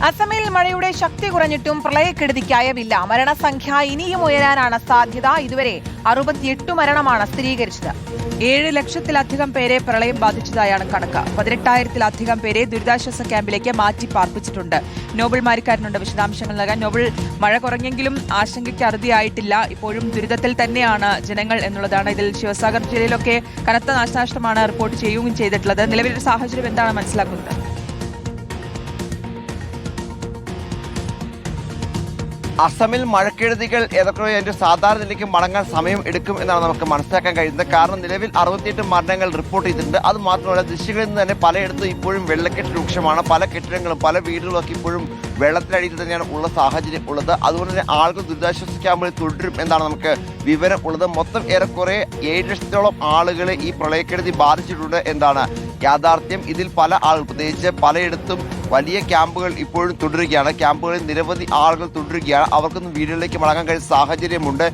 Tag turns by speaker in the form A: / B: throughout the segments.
A: അസമിൽ മഴയുടെ ശക്തി കുറഞ്ഞിട്ടും പ്രളയക്കെടുതിക്ക് അയവില്ല. മരണസംഖ്യ ഇനിയും ഉയരാനാണ് സാധ്യത. ഇതുവരെ 68 മരണമാണ് സ്ഥിരീകരിച്ചത്.
B: 7 ലക്ഷത്തിലധികം പേരെ പ്രളയം ബാധിച്ചതായാണ് കണക്ക്. 18,000-ത്തിലധികം പേരെ ദുരിതാശ്വാസ ക്യാമ്പിലേക്ക് മാറ്റി പാർപ്പിച്ചിട്ടുണ്ട്. നോബൽ മാരിക്കാരനുണ്ട് വിശദാംശങ്ങൾ നൽകാൻ. നോബൽ, മഴ കുറഞ്ഞെങ്കിലും ആശങ്കയ്ക്ക് അറുതിയായിട്ടില്ല. ഇപ്പോഴും ദുരിതത്തിൽ തന്നെയാണ് ജനങ്ങൾ എന്നുള്ളതാണ്. ഇതിൽ ശിവസാഗർ ജില്ലയിലൊക്കെ കനത്ത നാശനഷ്ടമാണ് റിപ്പോർട്ട് ചെയ്യുകയും ചെയ്തിട്ടുള്ളത്. നിലവിലെ സാഹചര്യം എന്താണ് മനസ്സിലാക്കുന്നത്?
C: അസമിൽ മഴക്കെടുതികൾ ഏതൊക്കെയോ അതിന്റെ സാധാരണ നിലയ്ക്ക് മടങ്ങാൻ സമയം എടുക്കും എന്നാണ് നമുക്ക് മനസ്സിലാക്കാൻ കഴിയുന്നത്. കാരണം നിലവിൽ 68 മരണങ്ങൾ റിപ്പോർട്ട് ചെയ്തിട്ടുണ്ട്. അത് മാത്രമല്ല, ദൃശ്യങ്ങളിൽ നിന്ന് തന്നെ പലയിടത്തും ഇപ്പോഴും വെള്ളക്കെട്ട് രൂക്ഷമാണ്. പല കെട്ടിടങ്ങളും പല വീടുകളൊക്കെ ഇപ്പോഴും വെള്ളത്തിനടിയിൽ തന്നെയാണ് ഉള്ള സാഹചര്യം ഉള്ളത്. അതുകൊണ്ട് തന്നെ ആളുകൾ ദുരിതാശ്വാസ ക്യാമ്പുകളിൽ തുടരും എന്നാണ് നമുക്ക് വിവരം ഉള്ളത്. മൊത്തം ഏറെക്കുറെ 7 ലക്ഷത്തോളം ആളുകളെ ഈ പ്രളയക്കെടുതി ബാധിച്ചിട്ടുണ്ട് എന്നാണ് യാഥാർത്ഥ്യം. ഇതിൽ പല ആളുകൾ, പ്രത്യേകിച്ച് പലയിടത്തും വലിയ ക്യാമ്പുകൾ ഇപ്പോഴും തുടരുകയാണ്. ക്യാമ്പുകളിൽ നിരവധി ആളുകൾ തുടരുകയാണ്. അവർക്കൊന്നും വീടുകളിലേക്ക് മടങ്ങാൻ കഴിയുന്ന സാഹചര്യമുണ്ട്.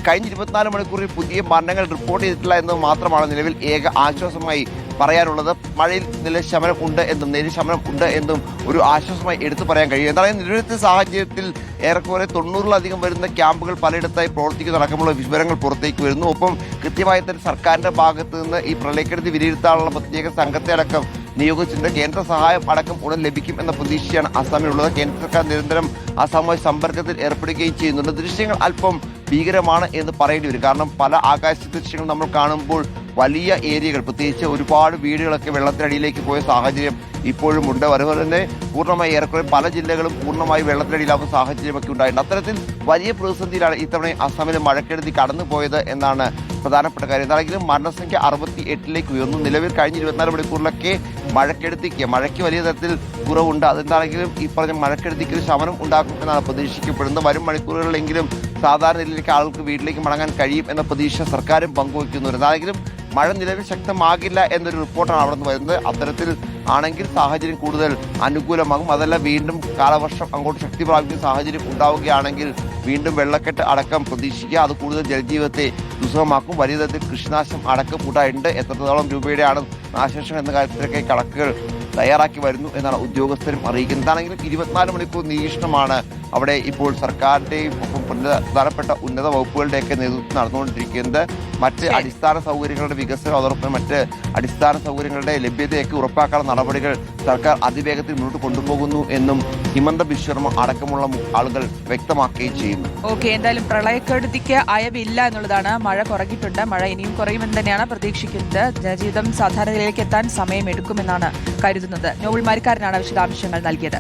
C: കഴിഞ്ഞ 24 മണിക്കൂറിൽ പുതിയ മരണങ്ങൾ റിപ്പോർട്ട് ചെയ്തിട്ടില്ല എന്നത് മാത്രമാണ് നിലവിൽ ഏക ആശ്വാസമായി പറയാനുള്ളത്. മഴയിൽ നിലശമനം ഉണ്ട് എന്നും നേരിശമനം ഉണ്ട് എന്നും ഒരു ആശ്വാസമായി എടുത്തു പറയാൻ കഴിയും. എന്തായാലും നിലവിലത്തെ സാഹചര്യത്തിൽ ഏറെക്കുറെ 90-ലധികം വരുന്ന ക്യാമ്പുകൾ പലയിടത്തായി പ്രവർത്തിക്കുന്നതടക്കമുള്ള വിവരങ്ങൾ പുറത്തേക്ക് വരുന്നു. ഒപ്പം കൃത്യമായി തന്നെ സർക്കാരിന്റെ ഭാഗത്ത് നിന്ന് ഈ പ്രളയക്കെടുതി വിലയിരുത്താനുള്ള പ്രത്യേക സംഘത്തെ അടക്കം നിയോഗിച്ചിട്ടുണ്ട്. കേന്ദ്ര സഹായം അടക്കം ഉടൻ ലഭിക്കും എന്ന പ്രതീക്ഷയാണ് അസാമിലുള്ളത്. കേന്ദ്ര സർക്കാർ നിരന്തരം അസാമുമായി സമ്പർക്കത്തിൽ ഏർപ്പെടുകയും ചെയ്യുന്നുണ്ട്. ദൃശ്യങ്ങൾ അല്പം ഭീകരമാണ് എന്ന് പറയേണ്ടി വരും. കാരണം പല ആകാശ ദൃശ്യങ്ങൾ നമ്മൾ കാണുമ്പോൾ വലിയ ഏരിയകൾ, പ്രത്യേകിച്ച് ഒരുപാട് വീടുകളൊക്കെ വെള്ളത്തിനടിയിലേക്ക് പോയ സാഹചര്യം ഇപ്പോഴും ഉണ്ട്. അതുപോലെ തന്നെ പൂർണ്ണമായി ഏറെക്കുറെ പല ജില്ലകളും പൂർണ്ണമായി വെള്ളത്തിനടിയിലാവുന്ന സാഹചര്യമൊക്കെ ഉണ്ടായിട്ടുണ്ട്. അത്തരത്തിൽ വലിയ പ്രതിസന്ധിയിലാണ് ഇത്തവണ അസമിലെ മഴക്കെടുതി കടന്നുപോയത് എന്നാണ് പ്രധാനപ്പെട്ട കാര്യം. എന്താണെങ്കിലും മരണസംഖ്യ 68ലേക്ക് ഉയർന്നു. നിലവിൽ കഴിഞ്ഞ 24 മണിക്കൂറിലൊക്കെ മഴയ്ക്ക് വലിയ തരത്തിൽ കുറവുണ്ട്. അതെന്താണെങ്കിലും ഈ പറഞ്ഞ മഴക്കെടുതിക്ക് ഒരു ശമനം ഉണ്ടാക്കും എന്നാണ് പ്രതീക്ഷിക്കപ്പെടുന്നത്. വരും മണിക്കൂറുകളിലെങ്കിലും സാധാരണ നിലയിലേക്ക് ആളുകൾക്ക് വീട്ടിലേക്ക് മടങ്ങാൻ കഴിയും എന്ന പ്രതീക്ഷ സർക്കാരും പങ്കുവയ്ക്കുന്നുണ്ട്. എന്താണെങ്കിലും മഴ നിലവിൽ ശക്തമാകില്ല എന്നൊരു റിപ്പോർട്ടാണ് അവിടെ നിന്ന് വരുന്നത്. അത്തരത്തിൽ ആണെങ്കിൽ സാഹചര്യം കൂടുതൽ അനുകൂലമാകും. അതല്ല, വീണ്ടും കാലവർഷം അങ്ങോട്ട് ശക്തി പ്രാപിക്കുന്ന സാഹചര്യം ഉണ്ടാവുകയാണെങ്കിൽ വീണ്ടും വെള്ളക്കെട്ട് അടക്കം പ്രതീക്ഷിക്കുക. അത് കൂടുതൽ ജനജീവിതത്തെ ദുസ്സഹമാക്കും. വലിയ തരത്തിൽ കൃഷിനാശം അടക്കം ഉണ്ടായിട്ടുണ്ട്. എത്രത്തോളം രൂപയുടെയാണ് നാശനഷ്ടം എന്ന കാര്യത്തിലൊക്കെ കണക്കുകൾ തയ്യാറാക്കി വരുന്നു എന്നാണ് ഉദ്യോഗസ്ഥരും അറിയിക്കുന്നത്. എന്താണെങ്കിലും 24 മണിക്കൂർ നിരീക്ഷണമാണ് അവിടെ ഇപ്പോൾ സർക്കാരിന്റെയും ഒപ്പം പ്രധാനപ്പെട്ട ഉന്നത വകുപ്പുകളുടെയൊക്കെ നേതൃത്വം നടന്നുകൊണ്ടിരിക്കുന്നത്. മറ്റ് അടിസ്ഥാന സൗകര്യങ്ങളുടെ വികസനം, അതോടൊപ്പം മറ്റ് അടിസ്ഥാന സൗകര്യങ്ങളുടെ ലഭ്യതയൊക്കെ ഉറപ്പാക്കാനുള്ള നടപടികൾ സർക്കാർ അതിവേഗത്തിൽ മുന്നോട്ട് കൊണ്ടുപോകുന്നു എന്നും ഹിമന്ത ബിശ്വ ശർമ്മ അടക്കമുള്ള ആളുകൾ വ്യക്തമാക്കുകയും ചെയ്യുന്നു.
B: ഓക്കെ, എന്തായാലും പ്രളയക്കെടുതിക്ക് അയവില്ല എന്നുള്ളതാണ്. മഴ കുറഞ്ഞിട്ടുണ്ട്. മഴ ഇനിയും കുറയുമെന്ന് തന്നെയാണ് പ്രതീക്ഷിക്കുന്നത്. ജനജീവിതം സാധാരണ നിലയിലേക്ക് എത്താൻ സമയമെടുക്കുമെന്നാണ് കരുതുന്നത്. നോബൽ മാരിക്കാരനാണ് വിശദാംശങ്ങൾ നൽകിയത്.